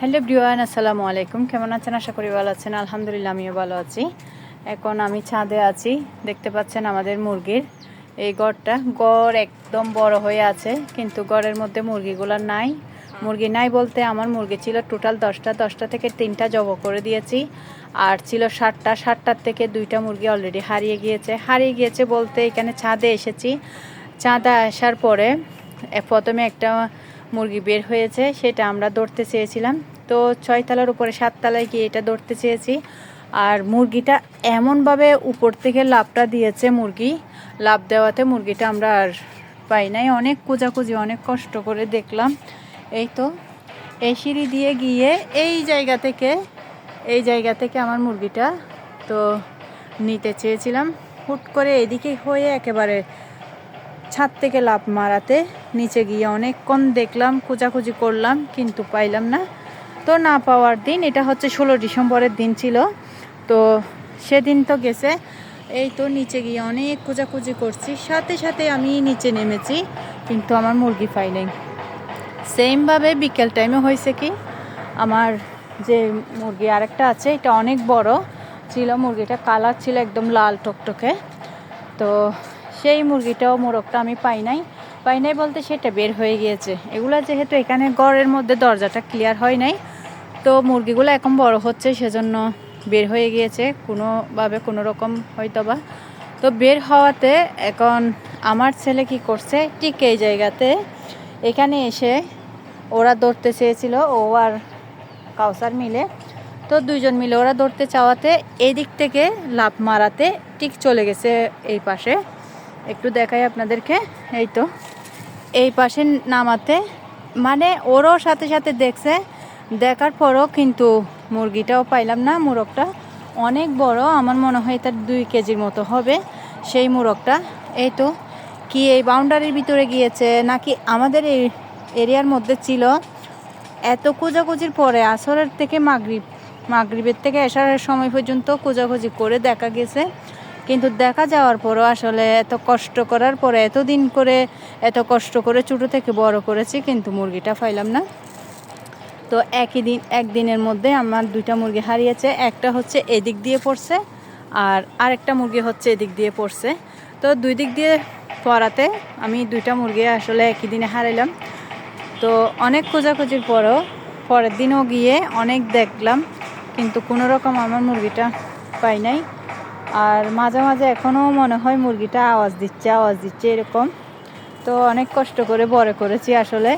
Hello everyone, আসসালামু আলাইকুম। কেমন আছেন? আশা করি ভালো আছেন। আলহামদুলিল্লাহ, আমিও ভালো আছি। এখন আমি ছাদে আছি। দেখতে পাচ্ছেন আমাদের মুরগির এই গড় একদম বড় হয়ে আছে, কিন্তু গড়ের মধ্যে মুরগিগুলো নাই। মুরগি নাই বলতে আমার মুরগি ছিল টোটাল 10টা থেকে 3টা জব করে দিয়েছি, আর ছিল 60টার থেকে 2টা মুরগি অলরেডি হারিয়ে গিয়েছে বলতে এখানে ছাদে এসেছি। ছাদে আসার পরে প্রথমে একটা মুরগি বের হয়েছে, সেটা আমরা ধরতে চেয়েছিলাম। তো 6 তলার উপরে 7 তলায় গিয়ে এটা ধরতে চেয়েছি, আর মুরগিটা এমনভাবে উপর থেকে লাফটা দিয়েছে, লাফ দেওয়াতে মুরগিটা আমরা আর পাই নাই। অনেক খোঁজাখুঁজি, অনেক কষ্ট করে দেখলাম। এই তো এই সিঁড়ি দিয়ে গিয়ে এই জায়গা থেকে আমার মুরগিটা তো নিতে চেয়েছিলাম। হুট করে এদিকে হয়ে একেবারে ছাদ থেকে লাফ মারাতে নিচে গিয়ে অনেকক্ষণ দেখলাম, খোঁজাখুঁজি করলাম, কিন্তু পাইলাম না। তো না পাওয়ার দিন, এটা হচ্ছে 16 ডিসেম্বরের দিন ছিল। তো সেদিন তো গেছে। এই তো নিচে গিয়ে অনেক খোঁজাখুঁজি করছি, সাথে সাথে আমি নিচে নেমেছি, কিন্তু আমার মুরগি পাই নাই। সেমভাবে বিকেল টাইমে হয়েছে কি, আমার যে মুরগি আরেকটা আছে, এটা অনেক বড় ছিল। মুরগিটা কালার ছিল একদম লাল টকটকে। তো সেই মোরগটা আমি পাই নাই বলতে সেটা বের হয়ে গিয়েছে। এগুলো যেহেতু এখানে ঘরের মধ্যে দরজাটা ক্লিয়ার হয় নাই, তো মুরগিগুলো এখন বড় হচ্ছে, সেজন্য বের হয়ে গিয়েছে কোনো রকম হয়তোবা। তো বের হওয়াতে এখন আমার ছেলে কি করছে, ঠিক এই জায়গাতে এখানে এসে ওরা ধরতে চেয়েছিল, ও আর কাউসার মিলে। তো দুইজন মিলে ওরা ধরতে চাওয়াতে এই দিক থেকে লাফ মারাতে ঠিক চলে গেছে এই পাশে। একটু দেখাই আপনাদেরকে। এই তো এই পাশে নামাতে, মানে ওরও সাথে সাথে দেখছে, দেখার পরও কিন্তু মুরগিটাও পাইলাম না। মোরগটা অনেক বড়, আমার মনে হয় তার 2 কেজির মতো হবে সেই মোরগটা। এই তো কি এই বাউন্ডারির ভিতরে গিয়েছে নাকি আমাদের এই এরিয়ার মধ্যে ছিল। এত খোঁজাখুঁজির পরে আসরের থেকে মাগরিবের থেকে এশারের সময় পর্যন্ত খোঁজাখুঁজি করে দেখা গেছে, কিন্তু দেখা যাওয়ার পরও আসলে এত কষ্ট করার পরে, এত কষ্ট করে ছোটো থেকে বড় করেছি, কিন্তু মুরগিটা পাইলাম না। তো একদিনের মধ্যে আমার 2টা মুরগি হারিয়েছে। একটা হচ্ছে এদিক দিয়ে পড়ছে, আর আরেকটা মুরগি হচ্ছে এদিক দিয়ে পড়ছে। তো 2 দিক দিয়ে পড়াতে আমি 2টা মুরগি আসলে একই দিনে হারাইলাম। তো অনেক খোঁজাখুঁজির পরের দিনও গিয়ে অনেক দেখলাম, কিন্তু কোনো রকম আমার মুরগিটা পাই নাই। আর মাঝে মাঝে এখনও মনে হয় মুরগিটা আওয়াজ দিচ্ছে এরকম। তো অনেক কষ্ট করে বড় করেছি আসলে।